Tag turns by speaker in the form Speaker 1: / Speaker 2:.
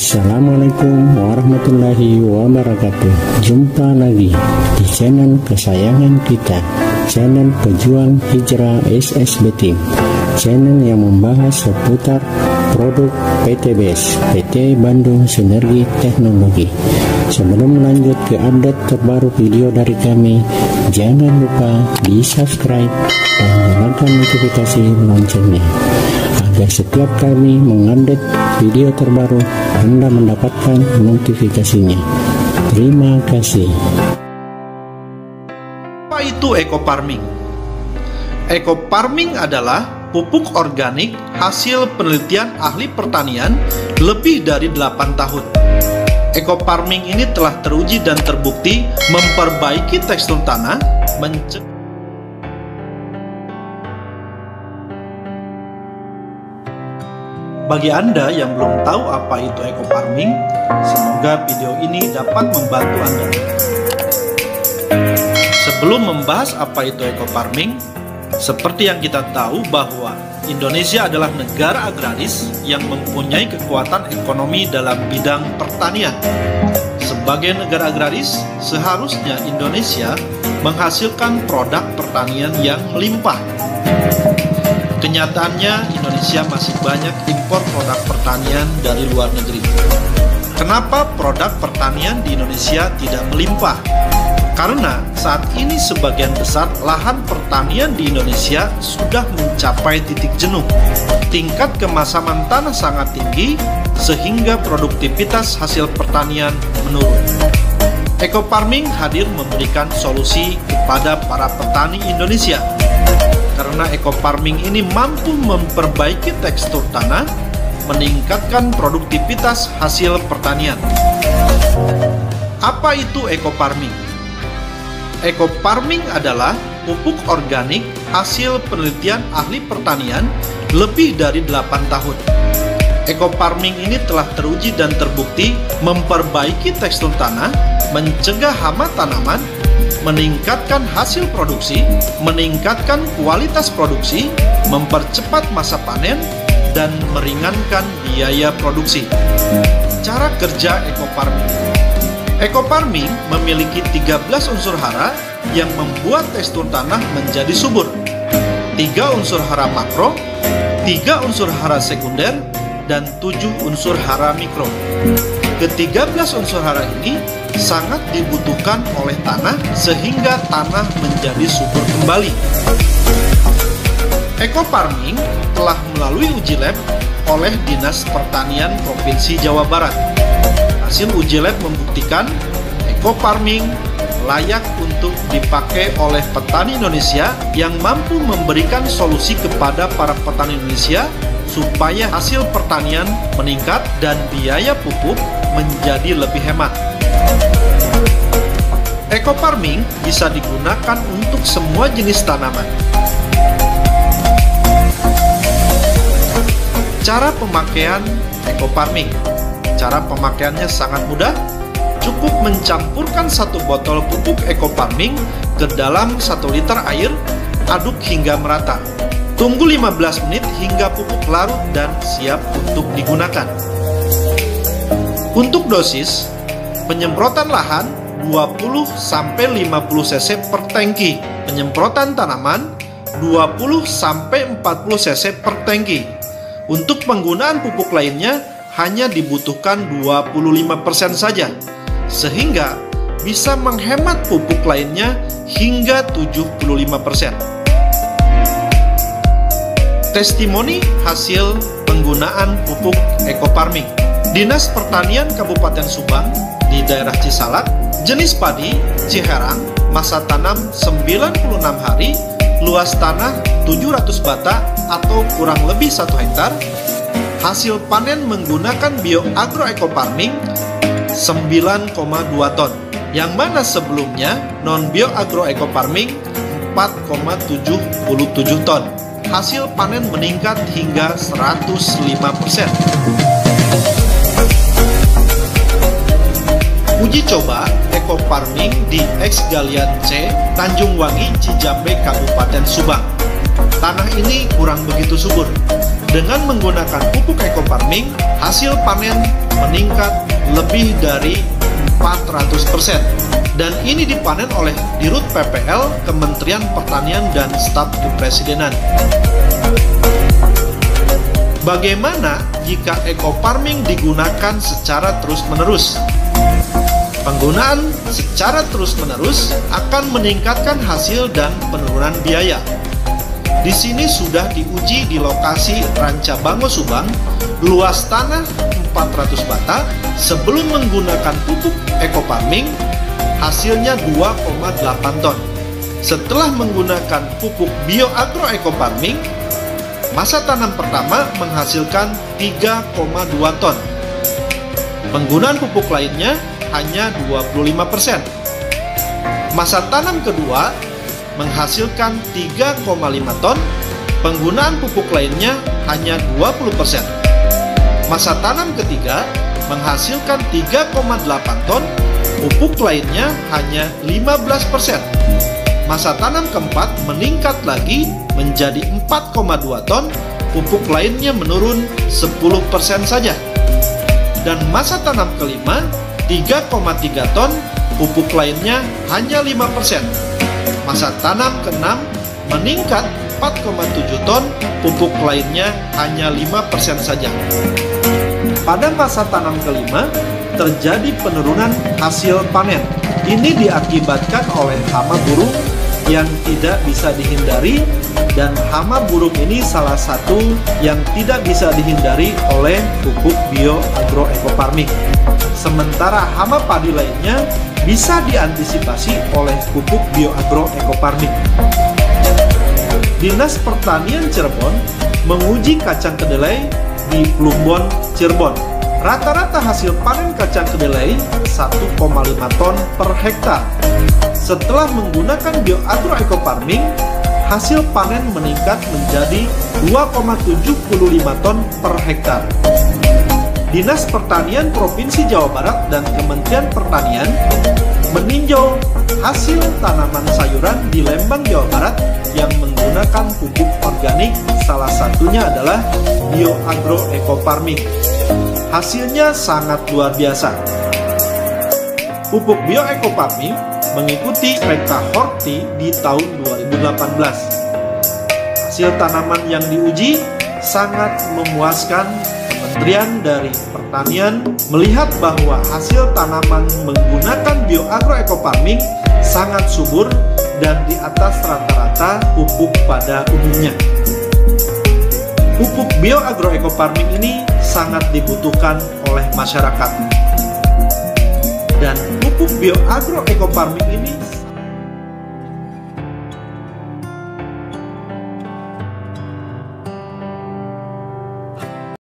Speaker 1: Assalamualaikum warahmatullahi wabarakatuh. Jumpa lagi di channel kesayangan kita, channel pejuang hijrah SSB Team, channel yang membahas seputar produk PT BES, PT Bandung Sinergi Teknologi. Sebelum lanjut ke update terbaru video dari kami, jangan lupa di subscribe dan nyalakan notifikasi loncengnya, agar setiap kami mengupdate video terbaru, Anda mendapatkan notifikasinya. Terima kasih.
Speaker 2: Apa itu eco farming? Eco farming adalah pupuk organik hasil penelitian ahli pertanian lebih dari 8 tahun. Eco farming ini telah teruji dan terbukti memperbaiki tekstur tanah, Bagi Anda yang belum tahu apa itu eco farming, semoga video ini dapat membantu Anda. Sebelum membahas apa itu eco farming, seperti yang kita tahu bahwa Indonesia adalah negara agraris yang mempunyai kekuatan ekonomi dalam bidang pertanian. Sebagai negara agraris, seharusnya Indonesia menghasilkan produk pertanian yang melimpah. Kenyataannya, Indonesia masih banyak impor produk pertanian dari luar negeri. Kenapa produk pertanian di Indonesia tidak melimpah? Karena saat ini sebagian besar lahan pertanian di Indonesia sudah mencapai titik jenuh. Tingkat kemasaman tanah sangat tinggi, sehingga produktivitas hasil pertanian menurun. Eco farming hadir memberikan solusi kepada para petani Indonesia. Karena eco farming ini mampu memperbaiki tekstur tanah, meningkatkan produktivitas hasil pertanian. Apa itu eco farming? Eco farming adalah pupuk organik hasil penelitian ahli pertanian lebih dari 8 tahun. Eco farming ini telah teruji dan terbukti memperbaiki tekstur tanah, mencegah hama tanaman, meningkatkan hasil produksi, meningkatkan kualitas produksi, mempercepat masa panen, dan meringankan biaya produksi. Cara kerja eco farming. Eco farming memiliki 13 unsur hara yang membuat tekstur tanah menjadi subur. 3 unsur hara makro, 3 unsur hara sekunder, dan 7 unsur hara mikro. Ke-13 unsur hara ini sangat dibutuhkan oleh tanah sehingga tanah menjadi subur kembali. Eco farming telah melalui uji lab oleh Dinas Pertanian Provinsi Jawa Barat. Hasil uji lab membuktikan eco farming layak untuk dipakai oleh petani Indonesia yang mampu memberikan solusi kepada para petani Indonesia supaya hasil pertanian meningkat dan biaya pupuk menjadi lebih hemat. Eco farming bisa digunakan untuk semua jenis tanaman. Cara pemakaian eco farming. Cara pemakaiannya sangat mudah. Cukup mencampurkan 1 botol pupuk eco farming ke dalam 1 liter air, aduk hingga merata. Tunggu 15 menit hingga pupuk larut dan siap untuk digunakan. Untuk dosis, penyemprotan lahan 20-50 cc per tangki, penyemprotan tanaman 20-40 cc per tangki. Untuk penggunaan pupuk lainnya hanya dibutuhkan 25% saja, sehingga bisa menghemat pupuk lainnya hingga 75%. Testimoni hasil penggunaan pupuk eco farming. Dinas Pertanian Kabupaten Subang di daerah Cisalak, jenis padi Ciherang, masa tanam 96 hari, luas tanah 700 bata atau kurang lebih 1 hektar. Hasil panen menggunakan bioagro eco farming 9,2 ton, yang mana sebelumnya non bioagro eco farming 4,77 ton. Hasil panen meningkat hingga 105%. Uji coba eco farming di X Galian C, Tanjung Wangi, Cijambe, Kabupaten Subang. Tanah ini kurang begitu subur. Dengan menggunakan pupuk eco farming, hasil panen meningkat lebih dari 400%. Dan ini dipanen oleh Dirut PPL, Kementerian Pertanian dan Staf Kepresidenan. Bagaimana jika eco farming digunakan secara terus-menerus? Penggunaan secara terus-menerus akan meningkatkan hasil dan penurunan biaya. Di sini sudah diuji di lokasi Ranca Bango Subang, luas tanah 400 bata. Sebelum menggunakan pupuk eco farming, hasilnya 2,8 ton. Setelah menggunakan pupuk bioagro eco farming, masa tanam pertama menghasilkan 3,2 ton. Penggunaan pupuk lainnya hanya 25%. Masa tanam kedua menghasilkan 3,5 ton, penggunaan pupuk lainnya hanya 20%. Masa tanam ketiga menghasilkan 3,8 ton, pupuk lainnya hanya 15%. Masa tanam keempat meningkat lagi menjadi 4,2 ton, pupuk lainnya menurun 10% saja. Dan masa tanam kelima 3,3 ton, pupuk lainnya hanya 5%. Masa tanam ke-6 meningkat 4,7 ton, pupuk lainnya hanya 5% saja. Pada masa tanam kelima, terjadi penurunan hasil panen. Ini diakibatkan oleh hama burung yang tidak bisa dihindari, dan hama burung ini salah satu yang tidak bisa dihindari oleh pupuk bioagro eco farming. Sementara hama padi lainnya bisa diantisipasi oleh pupuk bioagro eco farming. Dinas Pertanian Cirebon menguji kacang kedelai di Plumbon, Cirebon. Rata-rata hasil panen kacang kedelai 1,5 ton per hektar. Setelah menggunakan bioagro eco farming, hasil panen meningkat menjadi 2,75 ton per hektar. Dinas Pertanian Provinsi Jawa Barat dan Kementerian Pertanian meninjau hasil tanaman sayuran di Lembang, Jawa Barat yang menggunakan pupuk organik, salah satunya adalah bioagro eco farming. Hasilnya sangat luar biasa. Pupuk bio eco farming mengikuti PK Horti di tahun 2018. Hasil tanaman yang diuji sangat memuaskan. Kementerian dari Pertanian melihat bahwa hasil tanaman menggunakan bioagro eco farming sangat subur dan di atas rata-rata pupuk pada umumnya. Pupuk bioagro eco farming ini sangat dibutuhkan oleh masyarakat. Dan pupuk bioagro eco farming ini